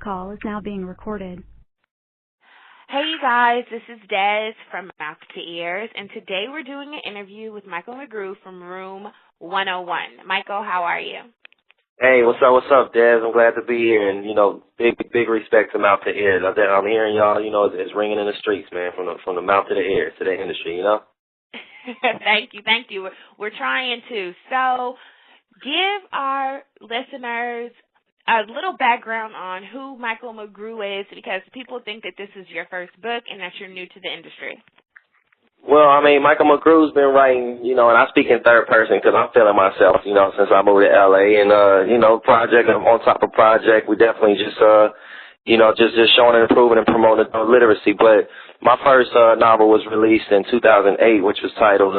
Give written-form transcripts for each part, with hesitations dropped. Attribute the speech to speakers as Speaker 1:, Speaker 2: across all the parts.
Speaker 1: call is now being recorded.
Speaker 2: Hey, you guys, this is Des from Mouthtoears, and today we're doing an interview with Michael Mcgrew from Room 101. Michael, how are you?
Speaker 3: Hey, what's up, Des? I'm glad to be here, and, big respect to Mouthtoears. I'm hearing y'all, it's ringing in the streets, man, from the mouth to the ears to the industry,
Speaker 2: Thank you. We're trying to. So, give our listeners a little background on who Michael Mcgrew is, because people think that this is your first book and that you're new to the industry.
Speaker 3: Well, Michael Mcgrew's been writing, and I speak in third person because I'm feeling myself, since I moved to L.A. And, project on top of project, we definitely just showing and improving and promoting literacy. But my first novel was released in 2008, which was titled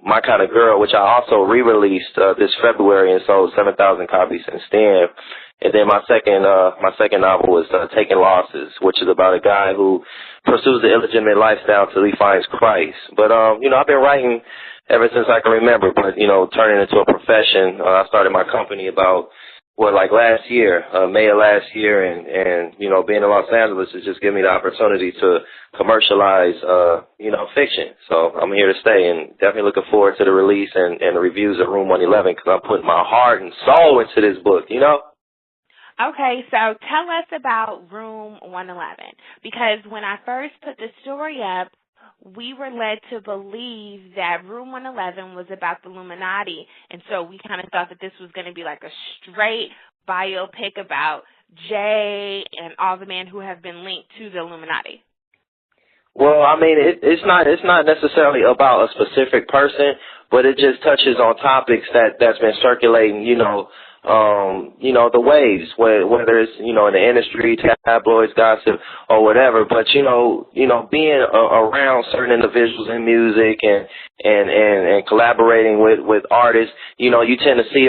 Speaker 3: My Kind of Girl, which I also re-released this February and sold 7,000 copies since then. And then my second novel was Taking Losses, which is about a guy who pursues the illegitimate lifestyle till he finds Christ. But, I've been writing ever since I can remember, but, turning into a profession. I started my company about, last year, May of last year, and being in Los Angeles has just given me the opportunity to commercialize, fiction. So I'm here to stay, and definitely looking forward to the release and the reviews at Room 111, because I'm putting my heart and soul into this book,
Speaker 2: Okay, so tell us about Room 111, because when I first put the story up, we were led to believe that Room 111 was about the Illuminati, and so we kind of thought that this was going to be like a straight biopic about Jay and all the men who have been linked to the Illuminati.
Speaker 3: Well, it's not necessarily about a specific person, but it just touches on topics that's been circulating, the waves, whether it's, in the industry, tabloids, gossip, or whatever. But, being around certain individuals in music and collaborating with artists, you tend to see,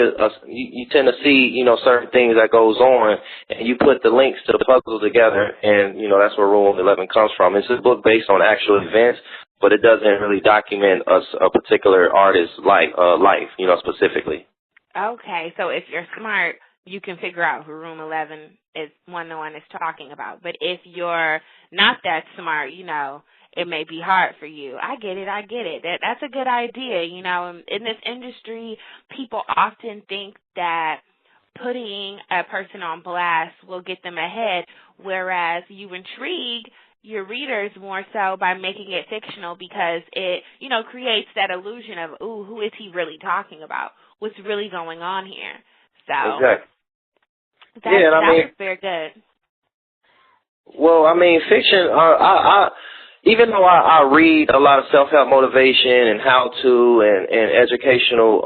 Speaker 3: certain things that goes on, and you put the links to the puzzle together, and, that's where Room 11 comes from. It's a book based on actual events, but it doesn't really document a particular artist's life, specifically.
Speaker 2: Okay, so if you're smart, you can figure out who Room 11 is, 101 is talking about. But if you're not that smart, it may be hard for you. I get it. That's a good idea. In this industry, people often think that putting a person on blast will get them ahead, whereas you intrigue your readers more so by making it fictional, because it, creates that illusion of, ooh, who is he really talking about? What's really going on here? So
Speaker 3: exactly.
Speaker 2: That's very good.
Speaker 3: Well, fiction. I even though I read a lot of self-help motivation and how-to and educational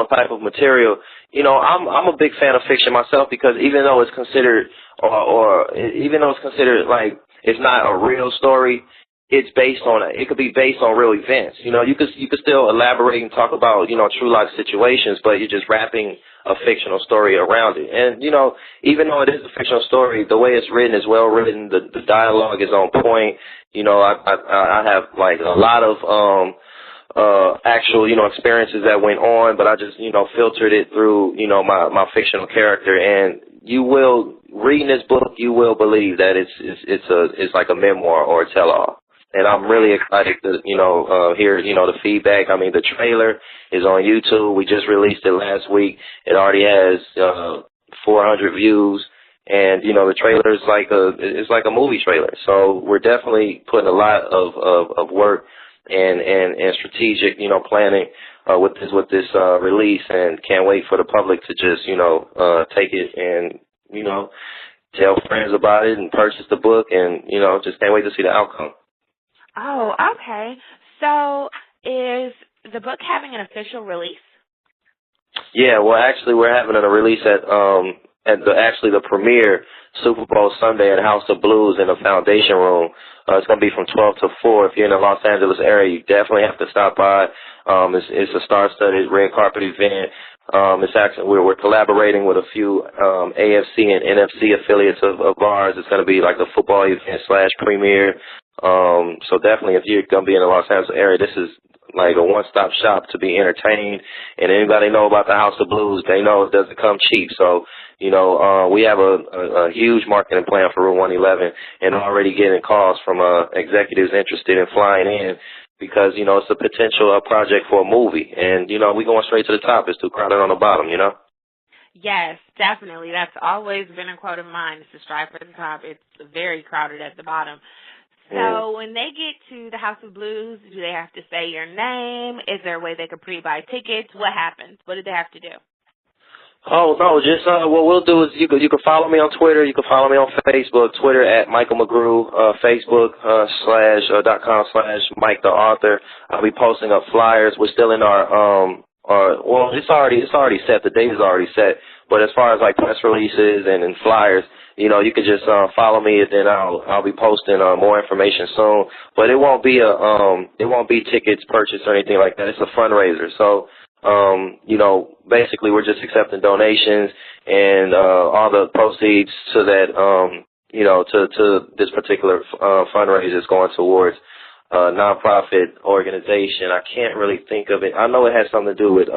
Speaker 3: type of material, I'm a big fan of fiction myself, because even though it's considered like it's not a real story, it could be based on real events. You could still elaborate and talk about, true life situations, but you're just wrapping a fictional story around it. And, even though it is a fictional story, the way it's written is well written. The dialogue is on point. I have like a lot of actual, experiences that went on, but I just, filtered it through, my fictional character. And reading this book, you will believe that it's like a memoir or a tell-all. And I'm really excited to, hear, the feedback. The trailer is on YouTube. We just released it last week. It already has 400 views. And, the trailer is like a movie trailer. So we're definitely putting a lot of work and strategic, planning with this release, and can't wait for the public to just, take it and, tell friends about it and purchase the book, and, just can't wait to see the outcome.
Speaker 2: Oh, okay. So is the book having an official release?
Speaker 3: Yeah, well, actually, we're having a release at the premiere Super Bowl Sunday at House of Blues in the Foundation Room. It's going to be from 12 to 4. If you're in the Los Angeles area, you definitely have to stop by. It's a star-studded red carpet event. It's actually we're collaborating with a few AFC and NFC affiliates of ours. It's going to be like a football event / premiere. So definitely, if you're going to be in the Los Angeles area, this is like a one-stop shop to be entertained. And anybody know about the House of Blues, they know it doesn't come cheap. So We have a huge marketing plan for Room 111 and already getting calls from executives interested in flying in because, it's a potential project for a movie. And, we going straight to the top. It's too crowded on the bottom,
Speaker 2: Yes, definitely. That's always been a quote of mine, is to strive for the top. It's very crowded at the bottom. So when they get to the House of Blues, do they have to say your name? Is there a way they could pre-buy tickets? What happens? What do they have to do?
Speaker 3: Oh, no, just what we'll do is you can follow me on Twitter. You can follow me on Facebook, Twitter at Michael Mcgrew, Facebook /.com/Mike the Author. I'll be posting up flyers. We're still in it's already set. The date is already set. But as far as like press releases and flyers, you could just follow me, and then I'll be posting more information soon. But it won't be tickets purchased or anything like that. It's a fundraiser. So basically we're just accepting donations, and all the proceeds to that to this particular fundraiser is going towards a nonprofit organization. I can't really think of it. I know it has something to do with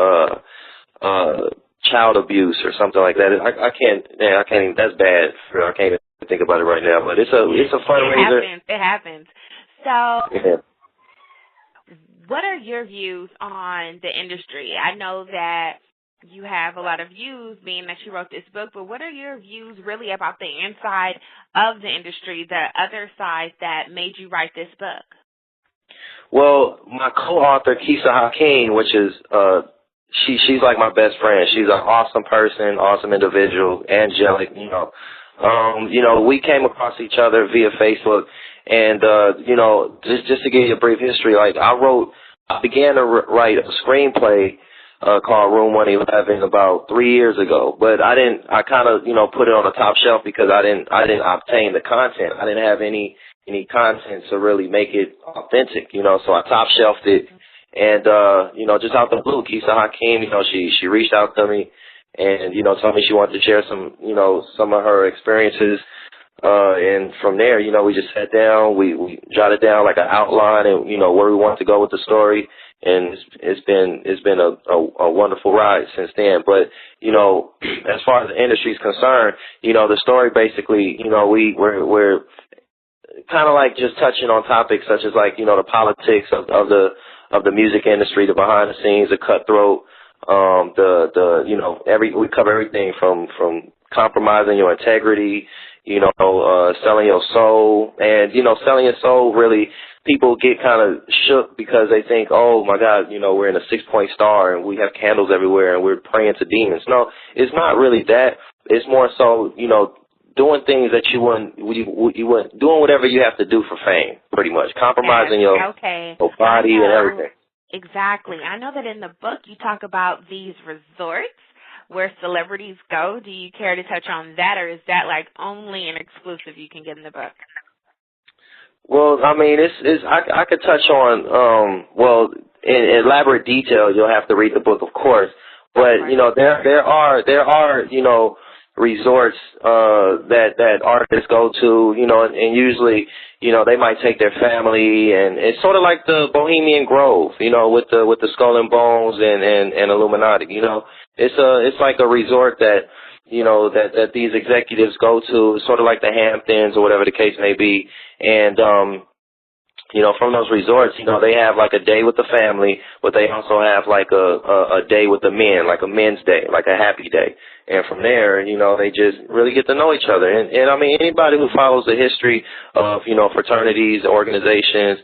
Speaker 3: child abuse or something like that. I can't even, that's bad. I can't even think about it right now, but it's a fundraiser.
Speaker 2: It happens. So
Speaker 3: yeah.
Speaker 2: What are your views on the industry? I know that you have a lot of views, being that you wrote this book, but what are your views really about the inside of the industry, the other side that made you write this book?
Speaker 3: Well, my co-author, Kisa Hakeem, which is she's like my best friend. She's an awesome person, awesome individual, angelic, we came across each other via Facebook, and just to give you a brief history, like I began to write a screenplay called Room 111 about 3 years ago, but I kind of put it on the top shelf because I didn't obtain the content. I didn't have any content to really make it authentic, so I top shelved it. And just out the blue, Kisa Hakeem, she reached out to me and told me she wanted to share some of her experiences. And from there, we just sat down, we jotted down like an outline and, where we want to go with the story. And it's been a wonderful ride since then. But, as far as the industry is concerned, the story basically, we're kind of like just touching on topics such as like, the politics of the music industry, the behind the scenes, the cutthroat, we cover everything from compromising your integrity, selling your soul. And, selling your soul, really, people get kind of shook because they think, oh, my God, we're in a 6-point star and we have candles everywhere and we're praying to demons. No, it's not really that. It's more so, doing things that you wouldn't, doing whatever you have to do for fame, pretty much. Compromising your body and everything.
Speaker 2: Exactly. I know that in the book you talk about these resorts where celebrities go. Do you care to touch on that, or is that like only an exclusive you can get in the book?
Speaker 3: Well, I mean, I could touch on, in elaborate detail, you'll have to read the book, of course. But, there are resorts that artists go to, and usually, they might take their family, and it's sort of like the Bohemian Grove, with the Skull and Bones and Illuminati. It's like a resort that that these executives go to, sort of like the Hamptons or whatever the case may be, and from those resorts, they have like a day with the family, but they also have like a day with the men, like a men's day, like a happy day. And from there, they just really get to know each other. And I mean, anybody who follows the history of, fraternities, organizations,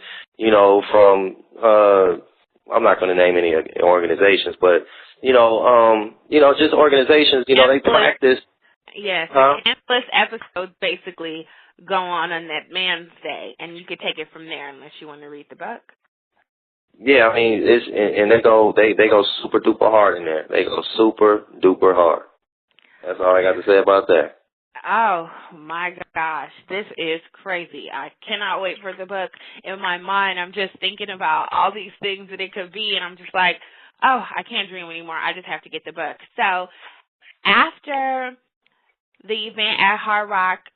Speaker 3: from, I'm not going to name any organizations, but, just organizations, they practice.
Speaker 2: Yes, endless episodes basically go on that Man's Day, and you could take it from there unless you want to read the book.
Speaker 3: Yeah, I mean, and they go super duper hard in there. They go super duper hard. That's all I got to say about that.
Speaker 2: Oh, my gosh. This is crazy. I cannot wait for the book. In my mind, I'm just thinking about all these things that it could be, and I'm just like, oh, I can't dream anymore. I just have to get the book. So after the event at Hard Rock